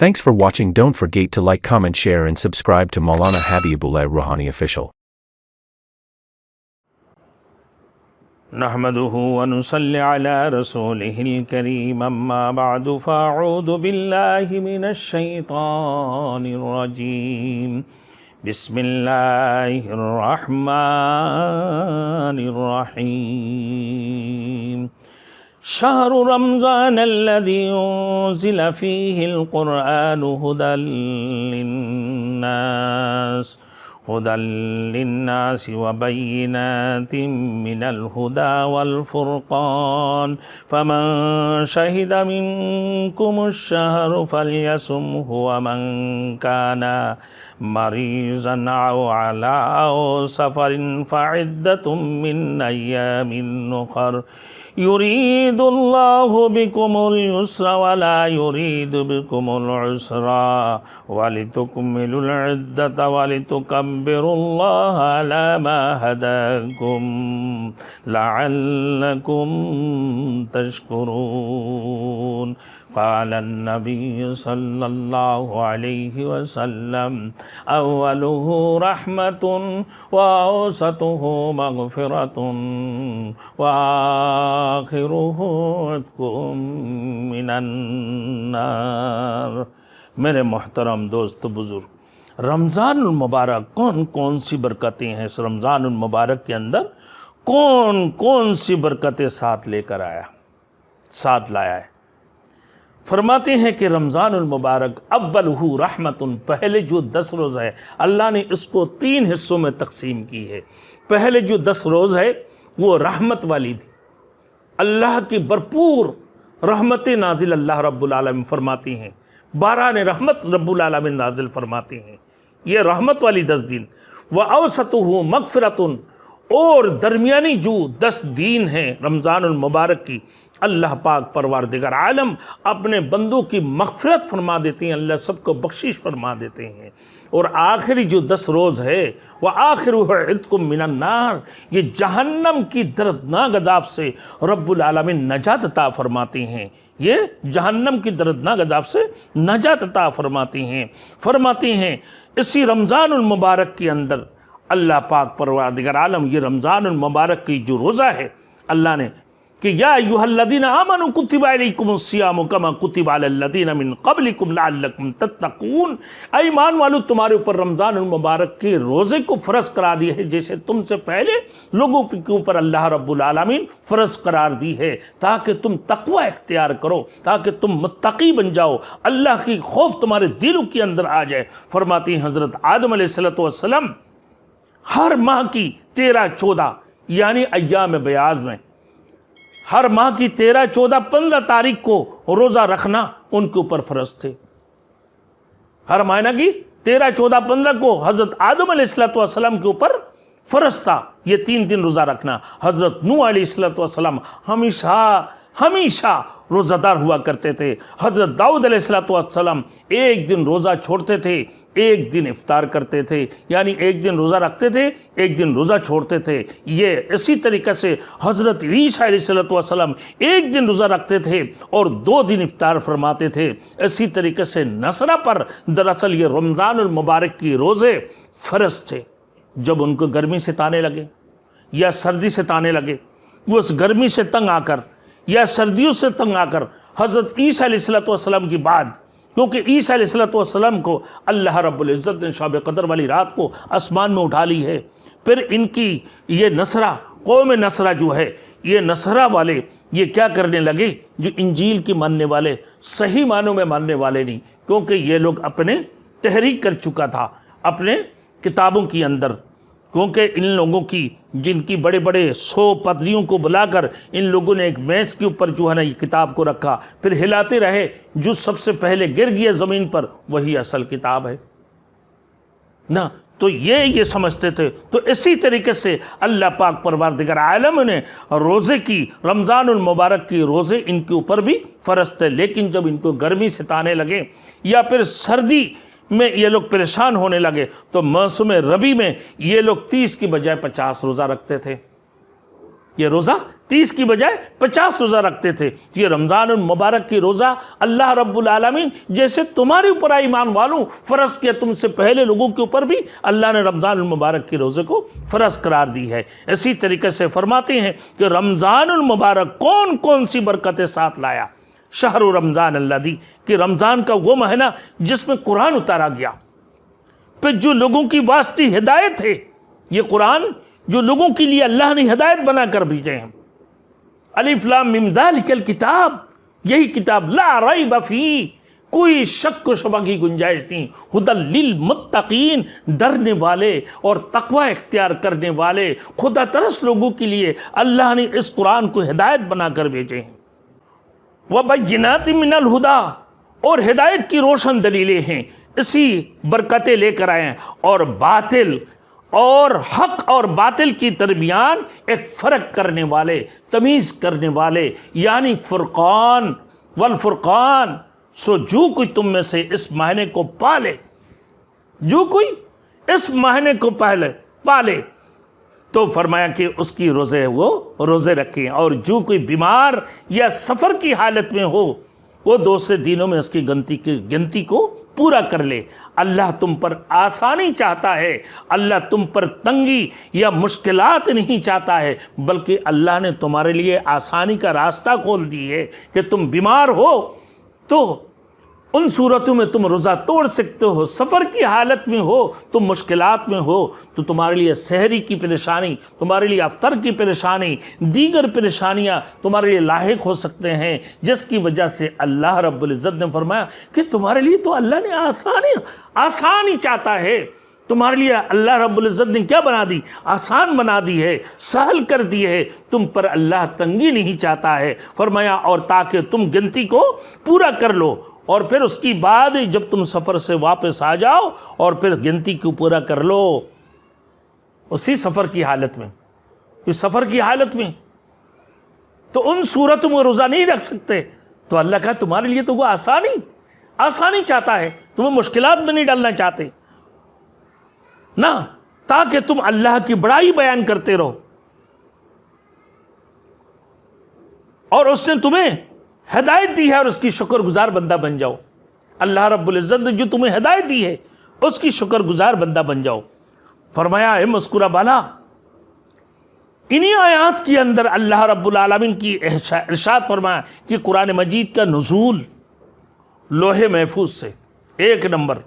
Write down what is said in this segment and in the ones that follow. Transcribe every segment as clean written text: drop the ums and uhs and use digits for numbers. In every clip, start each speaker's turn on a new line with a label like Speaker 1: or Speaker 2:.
Speaker 1: Thanks for watching. Don't forget to like, comment, share and subscribe to Maulana Habibullah Rouhani Official.
Speaker 2: نحمده ونصلي على رسوله الكريم أما بعد فأعوذ بالله من الشيطان الرجيم بسم الله الرحمن الرحيم شهر رمضان الذي أنزل فيه القرآن هدى للناس وبينات من الهدى والفرقان فمن شهد منكم الشهر فليصمه ومن كان مريضا أو سفر فعدة من أيام أخر يريد الله بكم اليسر ولا يريد بكم العسر ولتكملوا العدة ولتكبروا الله على ما هداكم لعلكم تشكرون قال النبي صلى الله عليه وسلم أوله رحمة وأوسطه مغفرة وآخره عتق من النار۔ میرے محترم دوست بزرگ، رمضان المبارک کون کون سی برکتیں ہیں؟ اس رمضان المبارک کے اندر کون کون سی برکتیں ساتھ لے کر ساتھ لایا ہے؟ فرماتے ہیں کہ رمضان المبارک اولہ رحمت، پہلے جو 10 روز ہے اللہ نے اس کو 3 حصوں میں تقسیم کی ہے۔ پہلے جو 10 روز ہے وہ رحمت والی تھی، اللہ کی بھرپور رحمت نازل اللہ رب العالمین فرماتی ہیں، باران رحمت رب العالمین نازل فرماتے ہیں، یہ رحمت والی 10 دن۔ وَأَوْسَطُهُ مَغْفِرَةٌ، اور درمیانی جو 10 دن ہیں رمضان المبارک کی، اللہ پاک پروردگار عالم اپنے بندوں کی مغفرت فرما دیتے ہیں، اللہ سب کو بخشش فرما دیتے ہیں۔ اور آخری جو 10 روز ہے وَآخِرُهُ عِتْقٌ مِّنَ النَّارِ، یہ جہنم کی دردناک عذاب سے رب العالمین نجات عطا فرماتے ہیں، یہ جہنم کی دردناک عذاب سے نجات عطا فرماتے ہیں۔ اسی رمضان المبارک کے اندر اللہ پاک پروردگار عالم یہ رمضان المبارک کی جو روزہ ہے اللہ نے کہ یا ایھا الذین آمنوا کتب علیکم الصیام کما کتب علی الذین من قبلکم لعلکم تتقون، اے ایمان والو تمہارے اوپر رمضان المبارک کے روزے کو فرض قرار دیا ہے جیسے تم سے پہلے لوگوں کے اوپر اللہ رب العالمین فرض قرار دی ہے، تاکہ تم تقوی اختیار کرو، تاکہ تم متقی بن جاؤ، اللہ کی خوف تمہارے دلوں کے اندر آ جائے۔ فرماتی ہیں حضرت آدم علیہ السلام ہر ماہ کی 13، 14 یعنی ایام بیاض میں ہر ماہ کی 13، 14، 15 تاریخ کو روزہ رکھنا ان کے اوپر فرض تھے۔ ہر مہینہ کی 13، 14، 15 کو حضرت آدم علیہ السلام کے اوپر فرض تھا یہ 3 دن روزہ رکھنا۔ حضرت نوح علیہ السلام ہمیشہ روزہ دار ہوا کرتے تھے۔ حضرت داؤد علیہ السلام ایک دن روزہ چھوڑتے تھے، ایک دن افطار کرتے تھے، یعنی ایک دن روزہ رکھتے تھے، ایک دن روزہ چھوڑتے تھے۔ یہ اسی طریقے سے حضرت عیسیٰ علیہ السلام ایک دن روزہ رکھتے تھے اور 2 دن افطار فرماتے تھے۔ اسی طریقے سے نصرہ پر دراصل یہ رمضان المبارک کی روزے فرض تھے۔ جب ان کو گرمی سے تانے لگے یا سردی سے تانے لگے، وہ اس گرمی سے تنگ آ کر یا سردیوں سے تنگ آ کر حضرت عیسیٰ علیہ السلام کی بعد، کیونکہ عیسیٰ علیہ السلام کو اللہ رب العزت نے شب قدر والی رات کو آسمان میں اٹھا لی ہے، پھر ان کی یہ نصرہ قوم نصرہ جو ہے، یہ نصرہ والے یہ کیا کرنے لگے، جو انجیل کی ماننے والے صحیح معنوں میں ماننے والے نہیں، کیونکہ یہ لوگ اپنے تحریک کر چکا تھا اپنے کتابوں کی اندر، کیونکہ ان لوگوں کی جن کی بڑے بڑے 100 پادریوں کو بلا کر ان لوگوں نے ایک میز کے اوپر جو ہے نا یہ کتاب کو رکھا، پھر ہلاتے رہے، جو سب سے پہلے گر گیا زمین پر وہی اصل کتاب ہے نا، تو یہ سمجھتے تھے۔ تو اسی طریقے سے اللہ پاک پروردگار عالم نے روزے کی رمضان المبارک کی روزے ان کے اوپر بھی فرض تھے، لیکن جب ان کو گرمی سے تانے لگے یا پھر سردی میں یہ لوگ پریشان ہونے لگے تو موسم ربی میں یہ لوگ 30 کی بجائے 50 روزہ رکھتے تھے۔ یہ روزہ 30 کی بجائے 50 روزہ رکھتے تھے. یہ رمضان المبارک کی روزہ اللہ رب العالمین جیسے تمہارے اوپر ایمان والوں فرض کیا تم سے پہلے لوگوں کے اوپر بھی اللہ نے رمضان المبارک کی روزے کو فرض قرار دی ہے. اسی طریقے سے فرماتے ہیں کہ رمضان المبارک کون کون سی برکتیں ساتھ لایا. شہر رمضان الذی کہ رمضان کا وہ مہینہ جس میں قرآن اتارا گیا، پھر جو لوگوں کی واسطی ہدایت ہے، یہ قرآن جو لوگوں کے لیے اللہ نے ہدایت بنا کر بھیجے ہیں. الف لام میم ذالک الکتاب، یہی کتاب لا ریب فیہ، کوئی شک و شبہ کی گنجائش نہیں. ھدی للمتقین، ڈرنے والے اور تقوی اختیار کرنے والے خدا ترس لوگوں کے لیے اللہ نے اس قرآن کو ہدایت بنا کر بھیجے ہیں. وبینات من الہدی، اور ہدایت کی روشن دلیلیں ہیں. اسی برکتیں لے کر آئے ہیں. اور باطل اور حق اور باطل کی درمیان ایک فرق کرنے والے، تمیز کرنے والے، یعنی فرقان والفرقان. سو جو کوئی تم میں سے اس مہینے کو پالے، جو کوئی اس مہینے کو پالے تو فرمایا کہ اس کی روزے وہ روزے رکھیں. اور جو کوئی بیمار یا سفر کی حالت میں ہو وہ 2 سے دنوں میں اس کی گنتی کو پورا کر لے. اللہ تم پر آسانی چاہتا ہے، اللہ تم پر تنگی یا مشکلات نہیں چاہتا ہے، بلکہ اللہ نے تمہارے لیے آسانی کا راستہ کھول دی ہے کہ تم بیمار ہو تو ان صورتوں میں تم روزہ توڑ سکتے ہو. سفر کی حالت میں ہو، تم مشکلات میں ہو تو تمہارے لیے سحری کی پریشانی، تمہارے لیے افطر کی پریشانی، دیگر پریشانیاں تمہارے لیے لاحق ہو سکتے ہیں، جس کی وجہ سے اللہ رب العزت نے فرمایا کہ تمہارے لیے تو اللہ نے آسانی چاہتا ہے. تمہارے لیے اللہ رب العزت نے کیا بنا دی؟ آسان بنا دی ہے، سہل کر دی ہے. تم پر اللہ تنگی نہیں چاہتا ہے. فرمایا اور تاکہ تم گنتی کو پورا کر لو، اور پھر اس کی بعد جب تم سفر سے واپس آ جاؤ اور پھر گنتی کو پورا کر لو اسی سفر کی حالت میں. اس سفر کی حالت میں تو ان صورتوں میں روزہ نہیں رکھ سکتے. تو اللہ کہا تمہارے لیے تو وہ آسانی چاہتا ہے، تمہیں مشکلات میں نہیں ڈالنا چاہتے نا، تاکہ تم اللہ کی بڑائی بیان کرتے رہو. اور اس نے تمہیں ہدایت دی ہے اور اس کی شکر گزار بندہ بن جاؤ. اللہ رب العزت نے جو تمہیں ہدایت دی ہے اس کی شکر گزار بندہ بن جاؤ. فرمایا اے مسکورہ بالا، انہی آیات کے اندر اللہ رب العالمین کی ارشاد فرمایا کہ قرآن مجید کا نزول لوح محفوظ سے، 1 نمبر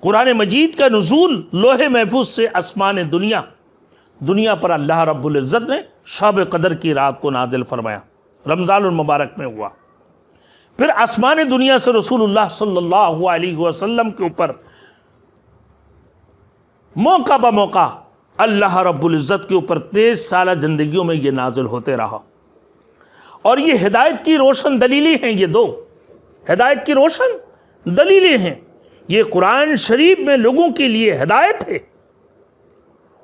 Speaker 2: قرآن مجید کا نزول لوح محفوظ سے آسمان دنیا پر اللہ رب العزت نے شب قدر کی رات کو نازل فرمایا، رمضان المبارک میں ہوا. پھر آسمان دنیا سے رسول اللہ صلی اللہ علیہ وسلم کے اوپر موقع بموقع اللہ رب العزت کے اوپر 23 سالہ زندگیوں میں یہ نازل ہوتے رہا. اور یہ ہدایت کی روشن دلیلیں ہیں، یہ 2 ہدایت کی روشن دلیلیں ہیں. یہ قرآن شریف میں لوگوں کے لیے ہدایت ہے،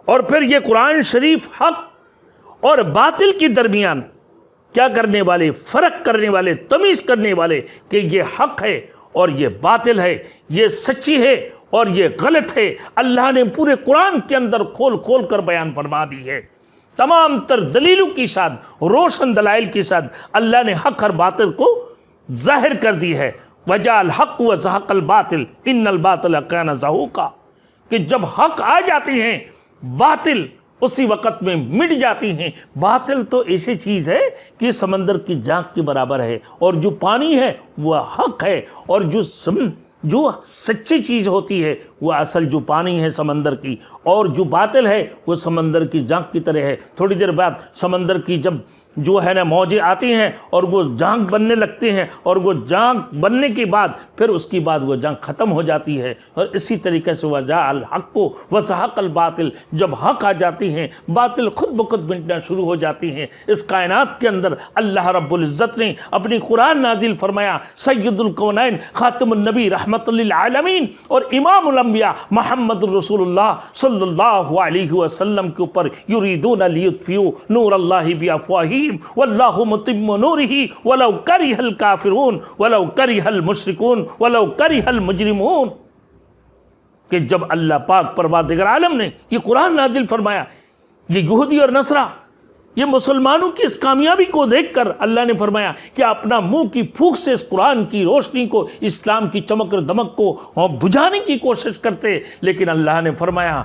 Speaker 2: اور پھر یہ قرآن شریف حق اور باطل کے درمیان کیا کرنے والے، فرق کرنے والے، تمیز کرنے والے کہ یہ حق ہے اور یہ باطل ہے، یہ سچی ہے اور یہ غلط ہے. اللہ نے پورے قرآن کے اندر کھول کر بیان فرما دی ہے. تمام تر دلیلوں کے ساتھ، روشن دلائل کے ساتھ اللہ نے حق اور باطل کو ظاہر کر دی ہے. وَجَاءَ الْحَقُّ وَزَهَقَ الْبَاطِلُ إِنَّ الْبَاطِلَ كَانَ زَهُوقًا کہ جب حق آ جاتی ہیں باطل اسی وقت میں مٹ جاتی ہیں. باطل تو ایسی چیز ہے کہ سمندر کی جانک کے برابر ہے، اور جو پانی ہے وہ حق ہے، اور جو سچی چیز ہوتی ہے وہ اصل جو پانی ہے سمندر کی، اور جو باطل ہے وہ سمندر کی جانک کی طرح ہے. تھوڑی دیر بعد سمندر کی جب جو ہے نا موجیں آتی ہیں اور وہ جانک بننے لگتے ہیں، اور وہ جانک بننے کے بعد پھر اس کی بعد وہ جانک ختم ہو جاتی ہے. اور اسی طریقے سے وَجَاءَ الْحَقُّ وَزَهَقَ الْبَاطِلُ جب حق آ جاتی ہیں باطل خود بخود مٹنا شروع ہو جاتی ہیں. اس کائنات کے اندر اللہ رب العزت نے اپنی قرآن نازل فرمایا. سید الکونین، خاتم النبی، رحمت للعالمین اور امام الانبیاء محمد رسول اللہ صلی اللہ علیہ وسلم کے اوپر یریدون لیطفئوا نور اللہ بافواہہم واللہ متم نورہ ولو کرہ الکافرون ولو کرہ المشرکون ولو کرہ المجرمون کہ جب اللہ پاک پروردگار عالم نے یہ قرآن نازل فرمایا، یہ یہودی اور نصرہ یہ مسلمانوں کی اس کامیابی کو دیکھ کر اللہ نے فرمایا کہ اپنا منہ کی پھونک سے اس قرآن کی روشنی کو، اسلام کی چمک اور دمک کو بجھانے کی کوشش کرتے، لیکن اللہ نے فرمایا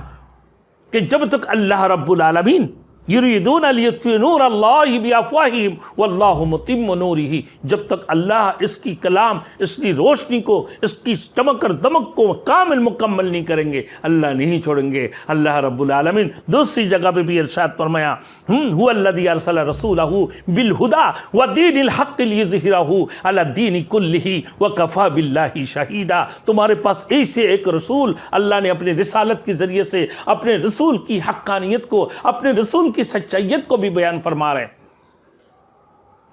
Speaker 2: کہ جب تک اللہ رب العالمین یریدون لیطفئوا نور اللہ بافواہہم واللہ متم نورہ، جب تک اللہ اس کی کلام، اس کی روشنی کو، اس کی چمک اور دمک کو کامل مکمل نہیں کریں گے، اللہ نہیں چھوڑیں گے۔ اللہ رب العالمین دوسری جگہ پہ بھی ارشاد فرمایا هو الذی ارسل رسولہ بالہدی ودین الحق لیظہرہ علی الدین کلہ وکفی باللہ شہیدا، تمہارے پاس ایسے ایک رسول اللہ نے اپنے رسالت کے ذریعے سے اپنے رسول کی حقانیت کو، اپنے رسول کی سچائیت کو بھی بیان فرما رہے ہیں۔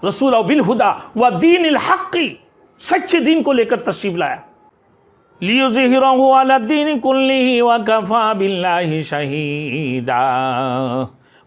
Speaker 2: رسول بالہدا و دین الحق، سچے دین کو لے کر تشریف لایا، لیظہرہ علی الدین کلہ وکفی باللہ شہیدا،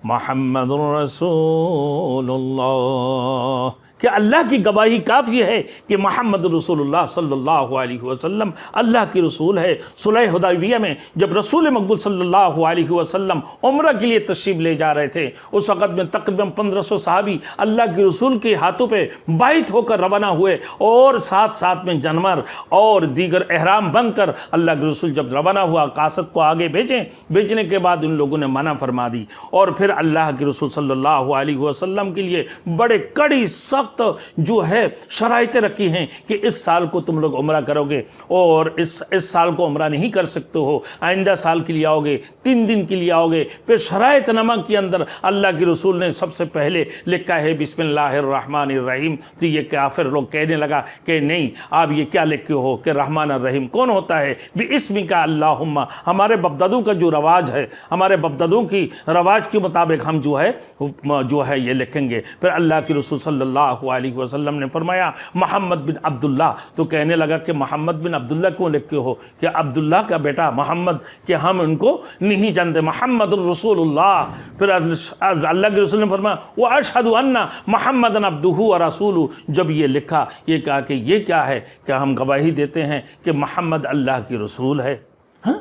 Speaker 2: محمد رسول اللہ، کہ اللہ کی گواہی کافی ہے کہ محمد رسول اللہ صلی اللہ علیہ وسلم اللہ کی رسول ہے۔ صلح حدیبیہ میں جب رسول مقبول صلی اللہ علیہ وسلم عمرہ کے لیے تشریف لے جا رہے تھے، اس وقت میں تقریباً 1500 صحابی اللہ کے رسول کے ہاتھوں پہ بائت ہو کر روانہ ہوئے، اور ساتھ ساتھ میں جنمر اور دیگر احرام بند کر اللہ کے رسول جب روانہ ہوا، قاصد کو آگے بھیجنے کے بعد ان لوگوں نے منع فرما دی، اور پھر اللہ کے رسول صلی اللہ علیہ وسلم کے لیے بڑے کڑی سخت جو ہے شرائطیں رکھی ہیں کہ اس سال کو تم لوگ عمرہ کرو گے، اور اس سال کو عمرہ نہیں کر سکتے ہو، آئندہ سال کے لیے آؤ گے، 3 دن کے لیے آؤ گے۔ پھر شرائط نامہ کے اندر اللہ کے رسول نے سب سے پہلے لکھا ہے بسم اللہ الرحمن الرحیم، تو یہ کافر لوگ کہنے لگا کہ نہیں، آپ یہ کیا لکھے ہو کہ رحمان الرحیم کون ہوتا ہے؟ بِاسْمِکَ اللہم، ہمارے بابدادوں کا جو رواج ہے، ہمارے بابدادوں کی رواج کے مطابق ہم جو ہے یہ لکھیں گے۔ پھر اللہ کے رسول صلی اللہ علیہ وسلم نے فرمایا محمد بن عبداللہ، تو کہنے لگا کہ محمد بن عبداللہ کیوں لکھے ہو؟ کہ عبداللہ کا بیٹا محمد، کہ ہم ان کو نہیں جانتے، محمد الرسول اللہ۔ پھر اللہ کے رسول نے فرمایا وَأَشْهَدُ أَنَّ مُحَمَّدًا عَبْدُهُ وَرَسُولُهُ، جب یہ لکھا، یہ کہا کہ یہ کیا ہے؟ کہ ہم گواہی دیتے ہیں کہ محمد اللہ کی رسول ہے۔ ہاں،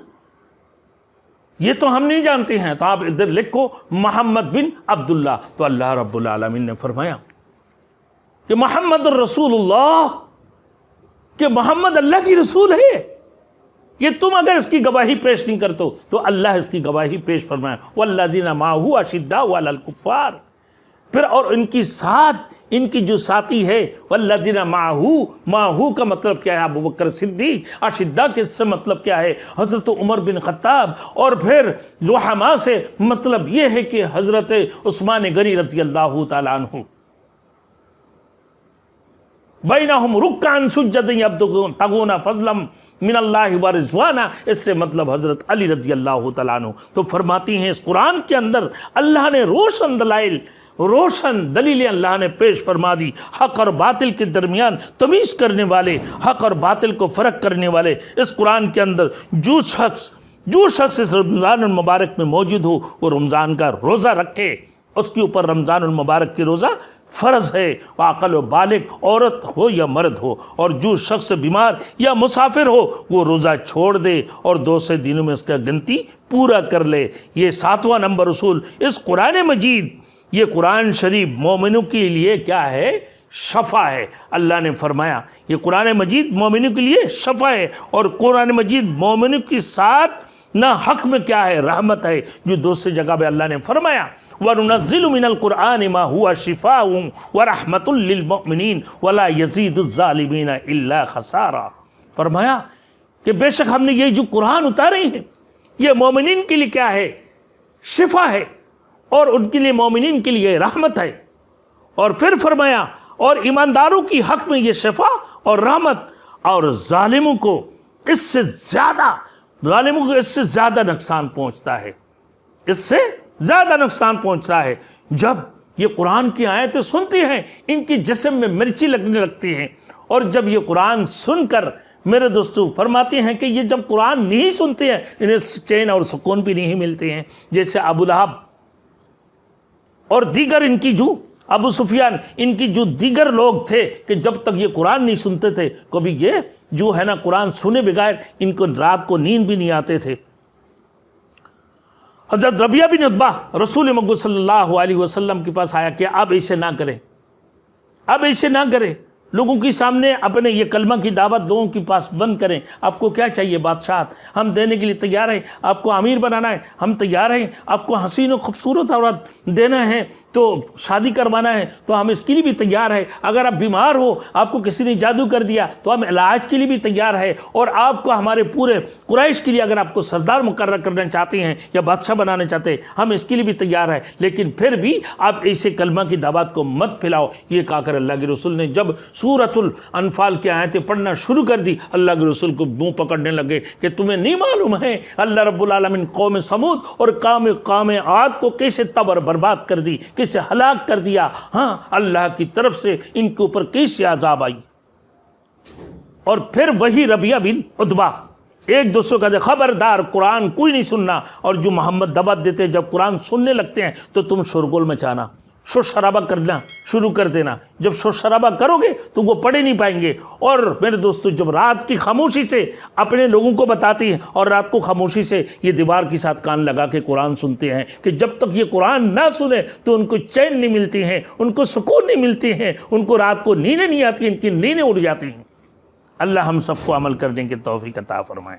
Speaker 2: یہ تو ہم نہیں جانتے ہیں، تو آپ ادھر لکھو محمد بن عبداللہ۔ تو اللہ رب العالمین نے فرمایا کہ محمد الرسول اللہ، کہ محمد اللہ کی رسول ہے، یہ تم اگر اس کی گواہی پیش نہیں کرتے تو اللہ اس کی گواہی پیش فرمایا والذین معہ اشداء علی الکفار۔ پھر اور ان کی ساتھ، ان کی جو ساتھی ہے والذین معہ کا مطلب کیا ہے؟ ابو بکر صدیق۔ اشداء کے سے مطلب کیا ہے؟ حضرت عمر بن خطاب۔ اور پھر رحماء سے مطلب یہ ہے کہ حضرت عثمان غنی رضی اللہ تعالیٰ عنہ، بینہم رکعا سجدا یبتغون فضلا من اللہ ورضوانا، اس سے مطلب حضرت علی رضی اللہ تعالیٰ عنہ۔ تو فرماتی ہیں اس قرآن کے اندر اللہ نے روشن دلائل، روشن دلیلیں اللہ نے پیش فرما دی، حق اور باطل کے درمیان تمیز کرنے والے، حق اور باطل کو فرق کرنے والے۔ اس قرآن کے اندر جو شخص اس رمضان المبارک میں موجود ہو، وہ رمضان کا روزہ رکھے، اس کے اوپر رمضان المبارک کی روزہ فرض ہے، عاقل و بالغ عورت ہو یا مرد ہو، اور جو شخص بیمار یا مسافر ہو وہ روزہ چھوڑ دے اور 2 سے دنوں میں اس کا گنتی پورا کر لے۔ یہ 7واں نمبر اصول۔ اس قرآن مجید، یہ قرآن شریف مومنوں کے لیے کیا ہے؟ شفا ہے۔ اللہ نے فرمایا یہ قرآن مجید مومنوں کے لیے شفا ہے، اور قرآن مجید مومنوں کے ساتھ نہ حق میں کیا ہے؟ رحمت ہے، جو دوسری جگہ پہ اللہ نے فرمایا وَنُنَزِّلُ مِنَ الْقُرْآنِ مَا هُوَ شِفَاءٌ وَرَحْمَةٌ لِّلْمُؤْمِنِينَ وَلَا يَزِيدُ الظَّالِمِينَ إِلَّا خَسَارًا۔ فرمایا کہ بے شک ہم نے یہ جو قرآن اتارے ہیں یہ مومنین کے لیے کیا ہے؟ شفا ہے، اور ان کے لیے مومنین کے لیے رحمت ہے۔ اور پھر فرمایا اور ایمانداروں کی حق میں یہ شفا اور رحمت، اور ظالموں کو اس سے زیادہ نقصان پہنچتا ہے، اس سے زیادہ نقصان پہنچتا ہے۔ جب یہ قرآن کی آیتیں سنتے ہیں ان کی جسم میں مرچی لگنے لگتی ہیں، اور جب یہ قرآن سن کر میرے دوستو فرماتے ہیں کہ یہ جب قرآن نہیں سنتے ہیں انہیں چین اور سکون بھی نہیں ملتے ہیں، جیسے ابو لہب اور دیگر ان کی جو ابو سفیان، ان کی جو دیگر لوگ تھے کہ جب تک یہ قرآن نہیں سنتے تھے کبھی یہ جو ہے نا قرآن سنے بغیر ان کو رات کو نیند بھی نہیں آتے تھے۔ حضرت ربیعہ بن عتبہ رسول مقبول صلی اللہ علیہ وسلم کے پاس آیا کہ آپ ایسے نہ کریں، اب ایسے نہ کریں، لوگوں کے سامنے اپنے یہ کلمہ کی دعوت لوگوں کے پاس بند کریں، آپ کو کیا چاہیے بادشاہت ہم دینے کے لیے تیار ہیں، آپ کو امیر بنانا ہے ہم تیار ہیں، آپ کو حسین و خوبصورت عورت دینا ہے تو شادی کروانا ہے تو ہم اس کے لیے بھی تیار ہے، اگر آپ بیمار ہو آپ کو کسی نے جادو کر دیا تو ہم علاج کے لیے بھی تیار ہے، اور آپ کو ہمارے پورے قریش کے لیے اگر آپ کو سردار مقرر کرنا چاہتے ہیں یا بادشاہ بنانا چاہتے ہیں ہم اس کے لیے بھی تیار ہے، لیکن پھر بھی آپ ایسے کلمہ کی دعوت کو مت پھیلاؤ۔ یہ کہا کر اللہ کے رسول نے جب سورۃ الانفال کی آیتیں پڑھنا شروع کر دی، اللہ کے رسول کو منہ پکڑنے لگے کہ تمہیں نہیں معلوم ہے اللہ رب العالمین قوم سمود اور قوم عاد کو کیسے تباہ برباد کر دی، کیسے ہلاک کر دیا، ہاں اللہ کی طرف سے ان کے اوپر کیسے عذاب آئی۔ اور پھر وہی ربیعہ بن عتبہ ایک دوسرے کا خبردار قرآن کوئی نہیں سننا، اور جو محمد دعوت دیتے جب قرآن سننے لگتے ہیں تو تم شورگول مچانا، شور شرابہ کرنا شروع کر دینا، جب شور شرابہ کرو گے تو وہ پڑھ نہیں پائیں گے۔ اور میرے دوستو جب رات کی خاموشی سے اپنے لوگوں کو بتاتی ہیں اور رات کو خاموشی سے یہ دیوار کے ساتھ کان لگا کے قرآن سنتے ہیں کہ جب تک یہ قرآن نہ سنے تو ان کو چین نہیں ملتی ہیں، ان کو سکون نہیں ملتی ہیں، ان کو رات کو نیندیں نہیں آتی، ان کی نیندیں اڑ جاتی ہیں۔ اللہ ہم سب کو عمل کرنے کی توفیق عطا فرمائے۔